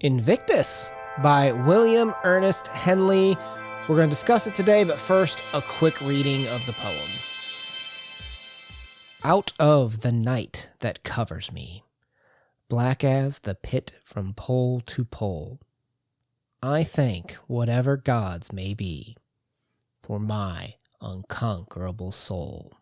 Invictus by William Ernest Henley. We're going to discuss it today, but first, a quick reading of the poem. Out of the night that covers me, black as the pit from pole to pole, I thank whatever gods may be for my unconquerable soul.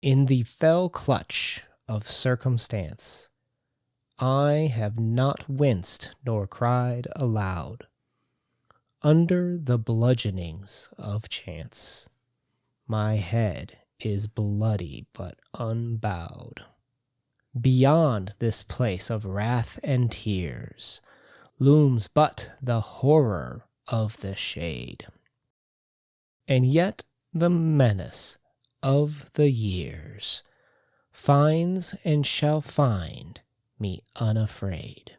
In the fell clutch of circumstance, I have not winced nor cried aloud. Under the bludgeonings of chance, my head is bloody but unbowed. Beyond this place of wrath and tears looms but the horror of the shade, and yet the menace of the years finds and shall find me unafraid.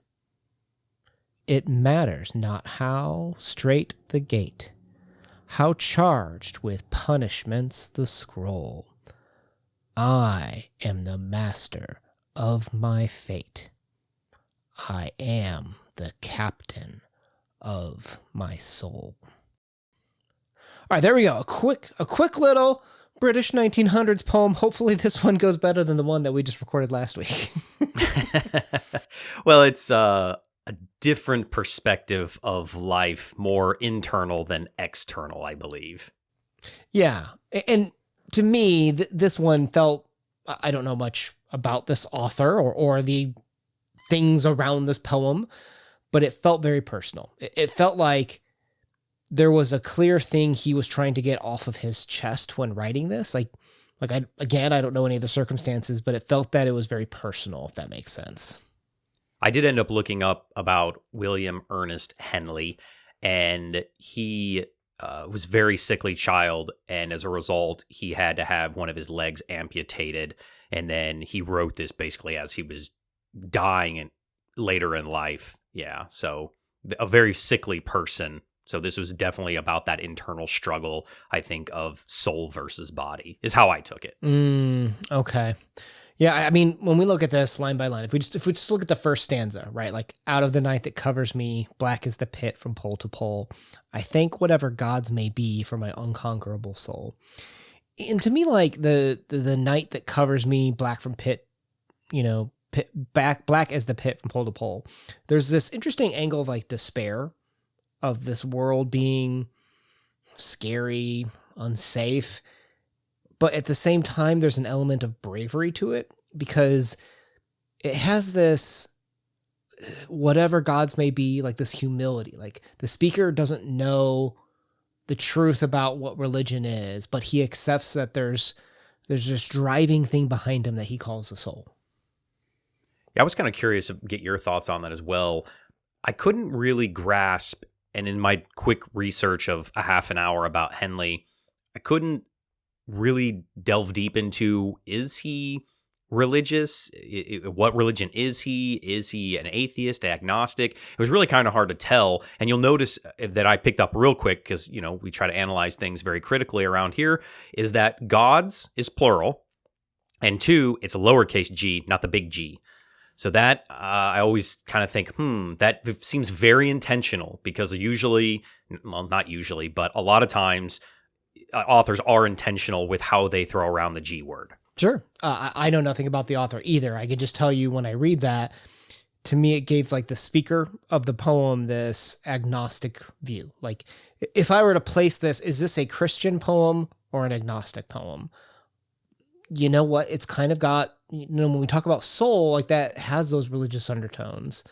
It matters not how strait the gate, how charged with punishments the scroll. I am the master of my fate. I am the captain of my soul. All right, there we go. A quick little British 1900s poem. Hopefully this one goes better than the one that we just recorded last week. Well, it's a different perspective of life, more internal than external, I believe. Yeah. And to me, this one felt, I don't know much about this author or the things around this poem, but it felt very personal. It felt like there was a clear thing he was trying to get off of his chest when writing this. I don't know any of the circumstances, but it felt that it was very personal, if that makes sense. I did end up looking up about William Ernest Henley, and he was a very sickly child, and as a result, he had to have one of his legs amputated, and then he wrote this basically as he was dying and later in life. Yeah, so a very sickly person. So this was definitely about that internal struggle, I think, of soul versus body, is how I took it. Okay. Yeah, I mean, when we look at this line by line, if we just look at the first stanza, right? Like, out of the night that covers me, black is the pit from pole to pole. I thank whatever gods may be for my unconquerable soul. And to me, like the night that covers me, black from pit, black as the pit from pole to pole. There's this interesting angle of like despair of this world being scary, unsafe. But at the same time, there's an element of bravery to it because it has this, whatever gods may be, like this humility. Like the speaker doesn't know the truth about what religion is, but he accepts that there's this driving thing behind him that he calls the soul. Yeah, I was kind of curious to get your thoughts on that as well. I couldn't really grasp, and in my quick research of a half an hour about Henley, I couldn't really delve deep into, is he religious? What religion is he? Is he an atheist, agnostic? It was really kind of hard to tell. And you'll notice that I picked up real quick because, we try to analyze things very critically around here, is that gods is plural. And 2, it's a lowercase g, not the big G. So that I always kind of think, that seems very intentional because usually, well, not usually, but a lot of times authors are intentional with how they throw around the G word. Sure. I know nothing about the author either. I can just tell you when I read that, to me, it gave like the speaker of the poem this agnostic view. Like if I were to place this, is this a Christian poem or an agnostic poem? You know what? It's kind of got, when we talk about soul, like that has those religious undertones.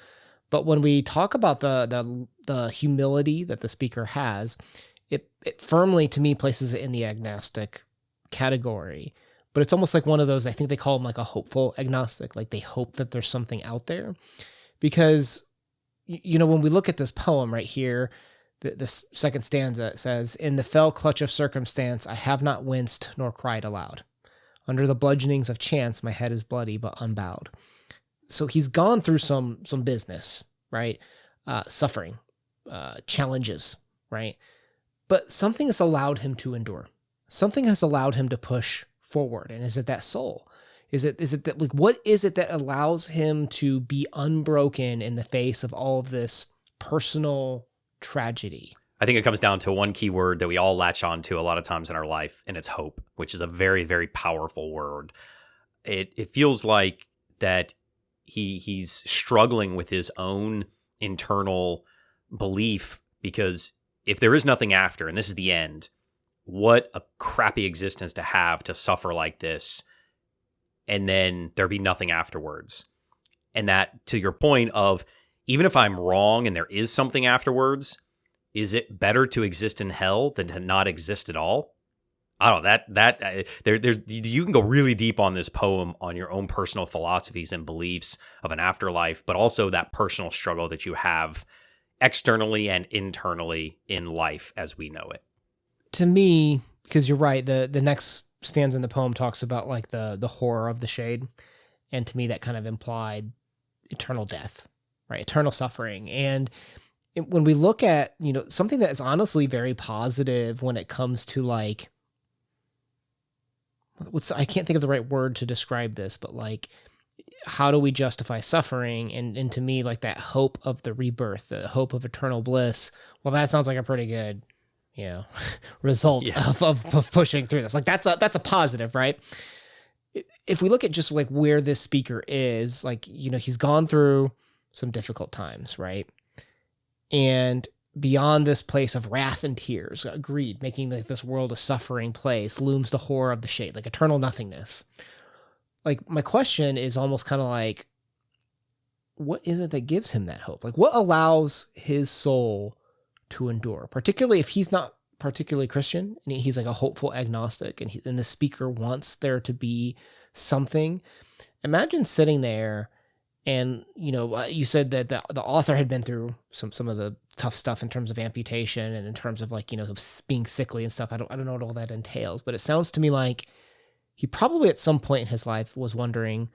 But when we talk about the humility that the speaker has, it firmly, to me, places it in the agnostic category. But it's almost like one of those, I think they call them like a hopeful agnostic, like they hope that there's something out there. Because, when we look at this poem right here, this second stanza, it says, in the fell clutch of circumstance, I have not winced nor cried aloud. Under the bludgeonings of chance, my head is bloody but unbowed. So he's gone through some business, right? Suffering, challenges, right? But something has allowed him to endure. Something has allowed him to push forward. And is it that soul? Is it that, like, what is it that allows him to be unbroken in the face of all of this personal tragedy? I think it comes down to one key word that we all latch on to a lot of times in our life, and it's hope, which is a very, very powerful word. It feels like that he's struggling with his own internal belief, because if there is nothing after, and this is the end, what a crappy existence to have, to suffer like this, and then there be nothing afterwards. And that, to your point of, even if I'm wrong and there is something afterwards, is it better to exist in hell than to not exist at all? I don't know, you can go really deep on this poem on your own personal philosophies and beliefs of an afterlife, but also that personal struggle that you have externally and internally in life as we know it. To me, because you're right, the next stanza in the poem talks about like the horror of the shade, and to me that kind of implied eternal death, right? Eternal suffering. And when we look at, something that is honestly very positive when it comes to like, I can't think of the right word to describe this, but like, how do we justify suffering? And to me, like that hope of the rebirth, the hope of eternal bliss, well, that sounds like a pretty good, result of pushing through this. Like that's a positive, right? If we look at just like where this speaker is, like, he's gone through some difficult times, right? And beyond this place of wrath and tears, greed, making like this world a suffering place, looms the horror of the shade, like eternal nothingness. Like, my question is almost kind of like, what is it that gives him that hope? Like, what allows his soul to endure, particularly if he's not particularly Christian and he's like a hopeful agnostic, and the speaker wants there to be something. Imagine sitting there and, you said that the author had been through some of the tough stuff in terms of amputation and in terms of like, being sickly and stuff. I don't know what all that entails, but it sounds to me like he probably at some point in his life was wondering,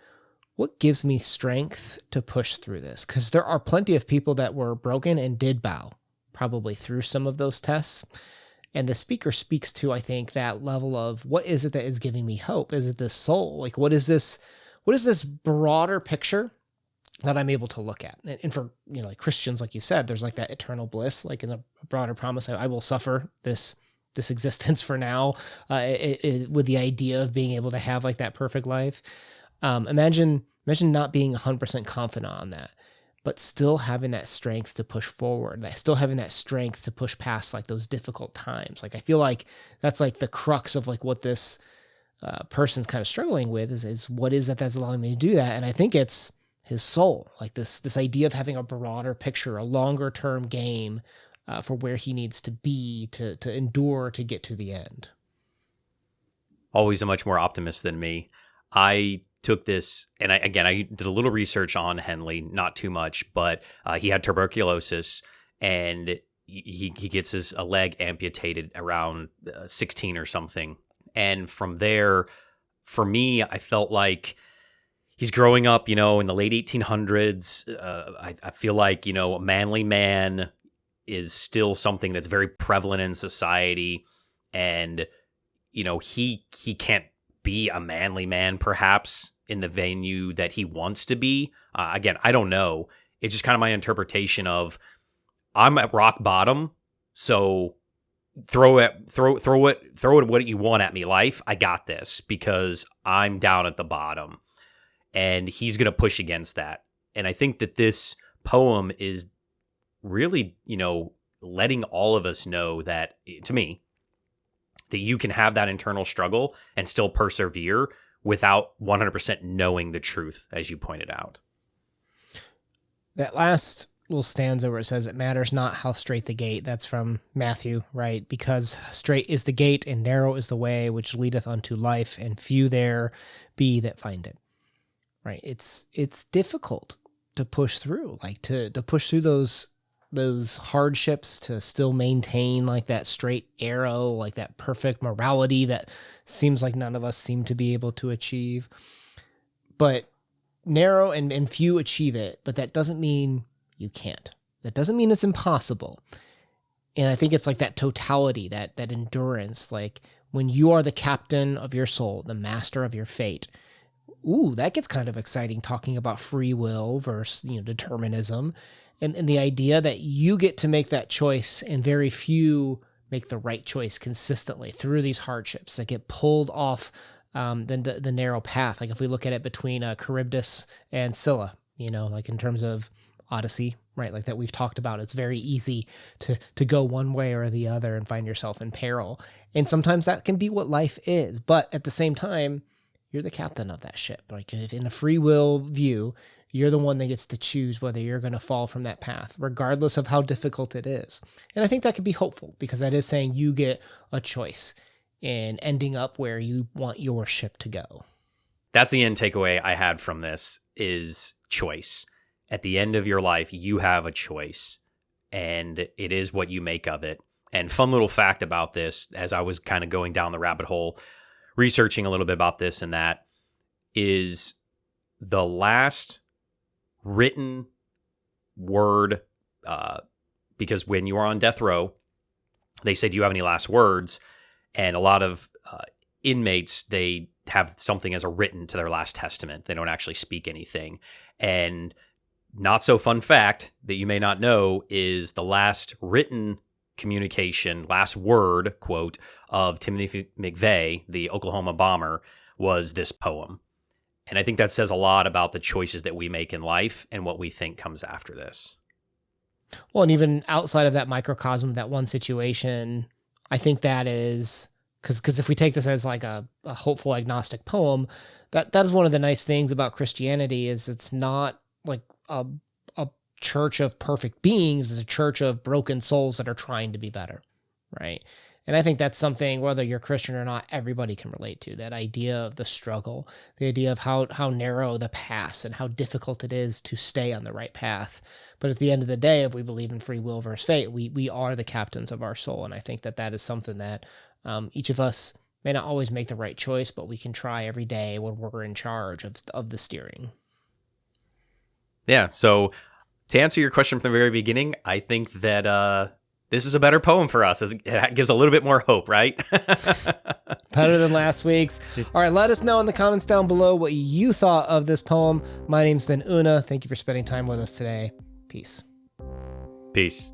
what gives me strength to push through this? Because there are plenty of people that were broken and did bow probably through some of those tests. And the speaker speaks to, I think, that level of, what is it that is giving me hope? Is it this soul? Like, what is this broader picture that I'm able to look at? And for, like Christians, like you said, there's like that eternal bliss, like in a broader promise, I will suffer this existence for now, with the idea of being able to have like that perfect life. Imagine not being 100% confident on that, but still having that strength to push forward, still having that strength to push past like those difficult times. Like, I feel like that's like the crux of like what this person's kind of struggling with is what is it that's allowing me to do that? And I think it's his soul, like this idea of having a broader picture, a longer term game for where he needs to be to endure to get to the end. Always a much more optimist than me. I took this, and I did a little research on Henley, not too much, but he had tuberculosis, and he gets his leg amputated around 16 or something. And from there, for me, I felt like he's growing up, in the late 1800s. I feel like, a manly man is still something that's very prevalent in society, and he can't be a manly man perhaps in the venue that he wants to be. Again, I don't know. It's just kind of my interpretation of, I'm at rock bottom, so throw it what you want at me, life. I got this, because I'm down at the bottom, and he's going to push against that. And I think that this poem is really, letting all of us know that, to me, that you can have that internal struggle and still persevere without 100% knowing the truth, as you pointed out. That last little stanza where it says, "It matters not how straight the gate," that's from Matthew, right? "Because straight is the gate and narrow is the way which leadeth unto life, and few there be that find it." Right? It's difficult to push through, like to push through those hardships, to still maintain like that straight arrow, like that perfect morality that seems like none of us seem to be able to achieve. But narrow and few achieve it, but that doesn't mean you can't. That doesn't mean it's impossible. And I think it's like that totality, that endurance, like when you are the captain of your soul, the master of your fate, ooh, that gets kind of exciting, talking about free will versus, determinism, and the idea that you get to make that choice, and very few make the right choice consistently through these hardships that get pulled off the narrow path. Like if we look at it between Charybdis and Scylla, like in terms of Odyssey, right? Like that we've talked about, it's very easy to go one way or the other and find yourself in peril. And sometimes that can be what life is. But at the same time, you're the captain of that ship. Like if in a free will view, you're the one that gets to choose whether you're going to fall from that path, regardless of how difficult it is. And I think that could be hopeful, because that is saying you get a choice in ending up where you want your ship to go. That's the end takeaway I had from this, is choice. At the end of your life, you have a choice, and it is what you make of it. And fun little fact about this, as I was kind of going down the rabbit hole, researching a little bit about this and that, is the last written word, because when you are on death row, they say, do you have any last words? And a lot of inmates, they have something as a written to their last testament. They don't actually speak anything. And not so fun fact that you may not know is the last written communication, last word, quote, of Timothy McVeigh, the Oklahoma bomber, was this poem. And I think that says a lot about the choices that we make in life and what we think comes after this. Well, and even outside of that microcosm of that one situation, I think that is, because if we take this as like a hopeful agnostic poem, that is one of the nice things about Christianity, is it's not like a church of perfect beings. It's a church of broken souls that are trying to be better, right? And I think that's something, whether you're Christian or not, everybody can relate to. That idea of the struggle, the idea of how narrow the path and how difficult it is to stay on the right path. But at the end of the day, if we believe in free will versus fate, we are the captains of our soul. And I think that is something that each of us may not always make the right choice, but we can try every day when we're in charge of the steering. Yeah, so to answer your question from the very beginning, I think that this is a better poem for us. It gives a little bit more hope, right? Better than last week's. All right, let us know in the comments down below what you thought of this poem. My name's been Una. Thank you for spending time with us today. Peace. Peace.